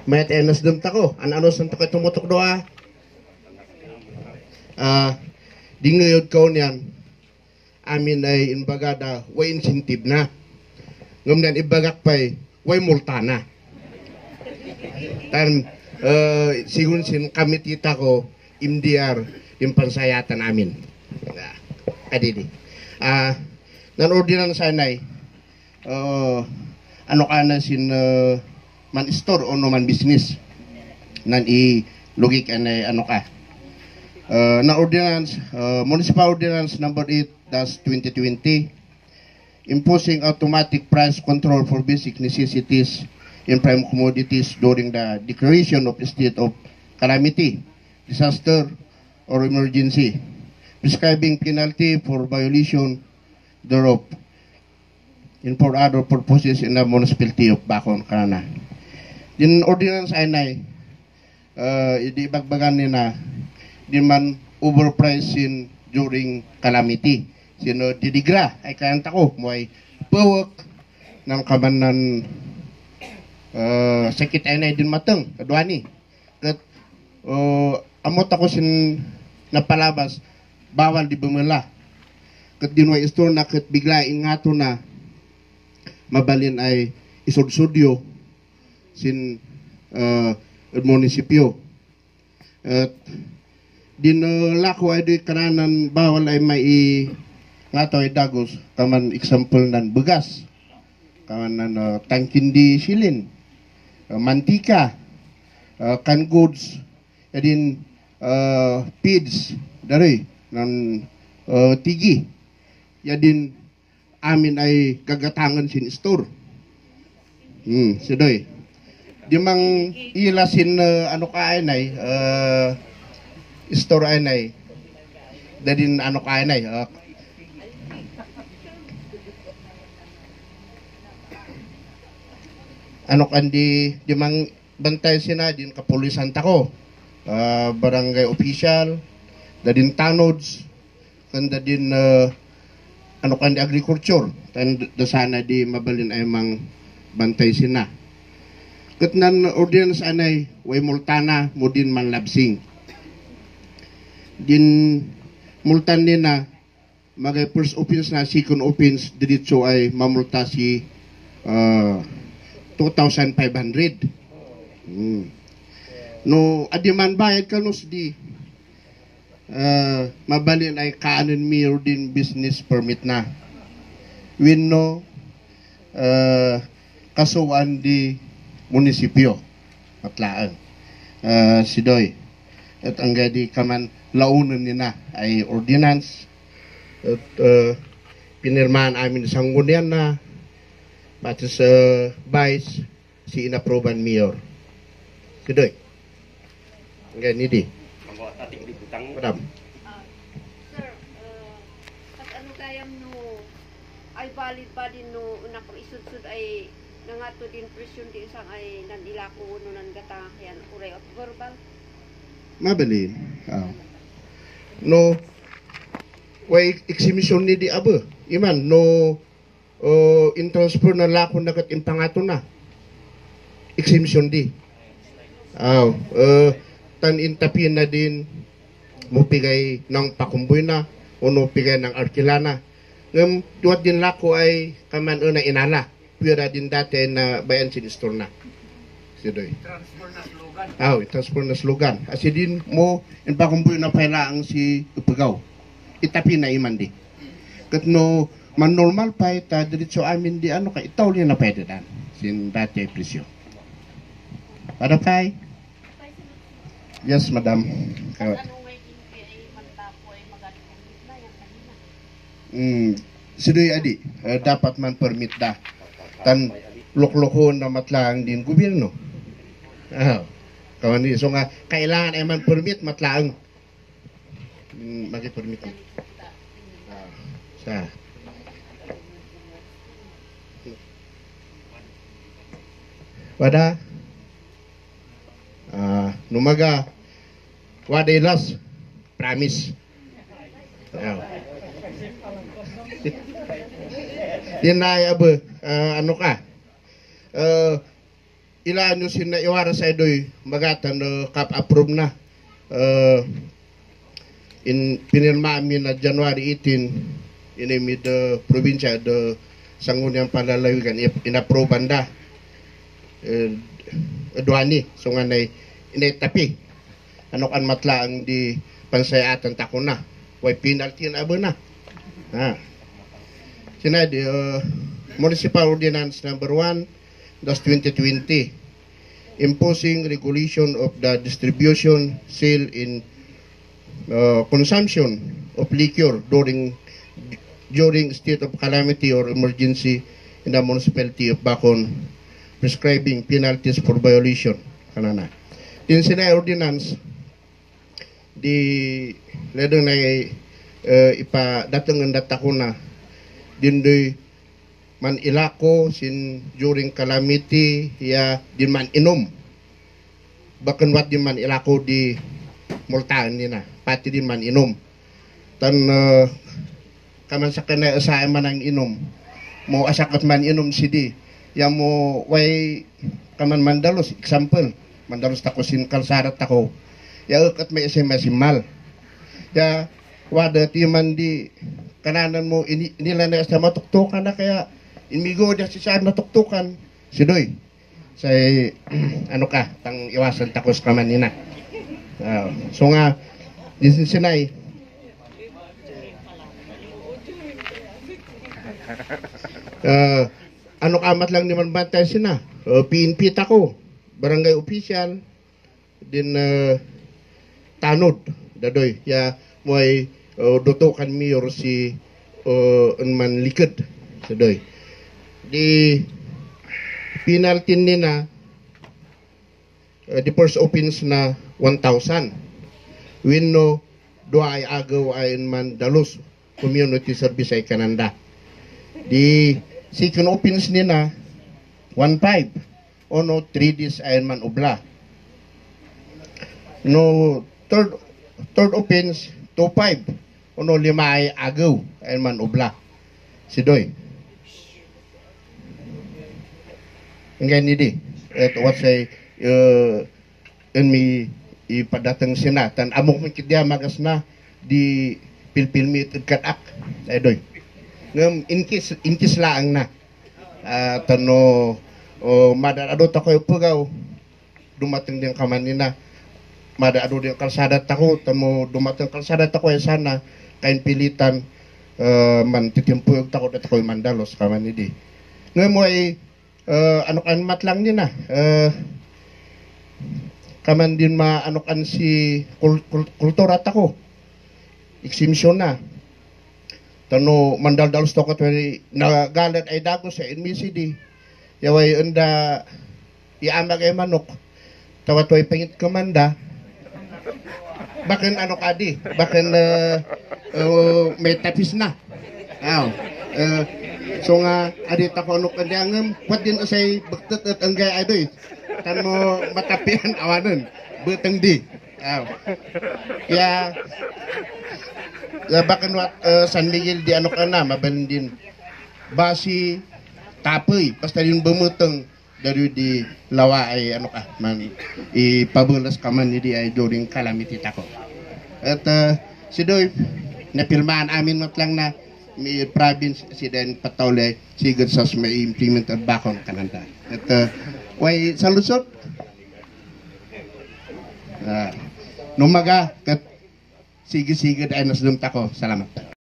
May tenas dum tako. Ano santo kay tumutok doa. Di ngayod ko niyan. Amin ay inbagada way incentive na. Ngumnan ibagak pay way multa na. Tan sigun sin kami tita ko MDR yung pansayatan namin. Adidi. Nan ordinance sanay ano ka na sin man store o no man business nan i logik anay ano ka na ordinance municipal ordinance number 8/2020 imposing automatic price control for basic necessities in prime commodities during the declaration of state of calamity, disaster or emergency, prescribing penalty for violation thereof in for other purposes in the municipality of Bacon, Canana. Din ordinance ay nay, di bagbagan nila, di man overpricing during calamity. Sino didigra, ay kayanta ko, may pawak ng kabanan sakit ay nay din mateng, kadwani. At amot ako sin napalabas, bawal di bumila. Kat dinway istor na kat bigla ingato na mabalin ay isod-sudyo sin munisipyo. At dinlako ay di kananan bawal ay may ngato ay dagos kaman example nan begas kaman tangkindi silin mantika canned goods edin feeds dari nan tigi yadin amin ay gagatangan sin store sidoy di mang ilasin ano ka ay nay store ay nay dadin ano ka ay nay ano kandi di mang bantay sina din kapulisan tako barangay official dadin tanods kanda din ano kan di agriculture tan sana di mabalin ay mang bantay sina ket nan ordinance anay way multana mo din man labsing din multan nina magay first offense na second offense diretso ay mamulta si 2,500 no adiman bayad kanos di mabalin ay kaanin mir din business permit na winno kasuan di munisipyo matlaan sidoy at ang gadi kaman launan nina ay ordinance at pinirmahan amin isang ngunyan na pati sa vice si inaproban mayor sidoy ang gani di madam. Sir, at ano kayam no ay valid pa din no unang isud-sud ay nangato din presyon din sang ay nandilako no nan gata yan uray of verbal. Mabalin. No way exhibition ni di abo. Iman no in transfer na lako na kat impangato na. Exhibition di. Tan intapin na din mo pigay ng pakumboy na o no pigay ng arkilana. Ngam tuwat din lako ay kaman una inala. Pira din dati na bayan sinistor na. Sidoy. Transfer na slogan. Transfer na slogan. Asi din mo in pakumboy na pailaang si upagaw. Itapin na iman di. Kat no man normal pa ita diretso amin di ano ka itaw na pwede dan. Sin dati ay presyo. Para pay? Yes, madam. Anong way ay mantapo ay magaling na yan kanina. Sidoy adi, dapat man permit da. Tan lokloko na matlaang din gobyerno. Kawan ni so nga kailangan ay man permit matlaang magi-permit. Sa wada numaga waday las promise din na ano ka ilaan nyo sinaiwara sa idoy magatan kap-approve na in pinirma amin na January 18 inimid probinsya sangguniang palalawigan inapprove anda duani so nga inay tapi ano kan matla ang di pansayatan tako na way penalty na abo na sinadi Municipal Ordinance number 1/2020 imposing regulation of the distribution, sale, and consumption of liquor during state of calamity or emergency in the municipality of Bacon, prescribing penalties for violation. Kanana. Din sina ordinance di ledong na ipa datang ang datako na din doy man ilako sin during calamity ya din man inom bakan wat din man ilako di multaan nina pati din man inom tan kaman sa kana sa man ang inom mo asakat man inom sidi ya mo way kaman mandalos example mandalos tako sin kalsarat tako ya kat may SMS mal ya wada ti man di kananan mo nila na sa matuktukan na kaya imigo dia si saan natuktukan si Doy say ano ka tang iwasan takos ka man nina so nga din sinay ano kamat lang naman bantay sina PNP tako barangay official din tanod dadoy ya moy dutukan mayor si man likod si Doy di penalty nina the first offense na 1,000 when no do ay agaw ay man dalos community service ay kananda di second offense nina 1,500 o no 3 days ay man ubla no third offense 2,500 o no 5 ay agaw ay man ubla si Doy ngayon hindi what say mi ipadatang sinatan amok man kidya magas na di pilpilmi katak ay Doy ngam in case laang na tano madadado takoy pugaw dumating din kamanina madadado din kalsada tako tamo dumating kalsada tako sana kain pilitan man titimpuyog tako takoy mandalos kamanidi ngam mo ay ano kan matlang din na kaman din ano kan si kultura tako exemption na tano mandaldalos to kat nagalat ay dago sa NMCD yaway unda iamag ay manok tawatoy pangit komanda bakin ano kadi bakin may tapis na so nga adit ako ano kanyang what din usay baktet at ang gaya adoy tan mo matapian awanan beteng di ya bakan wat San Miguel di ano kana mabalin din basi tapoy basta din bumuteng dari di lawa ay ano ka man ipabulas ka man di ay during calamity tako at si Doy napilmaan amin matlang na may province si den patawlay sigad sa may implement at bakon kananda at way sa lusot numaga kat sige-sige ay nasdum tako salamat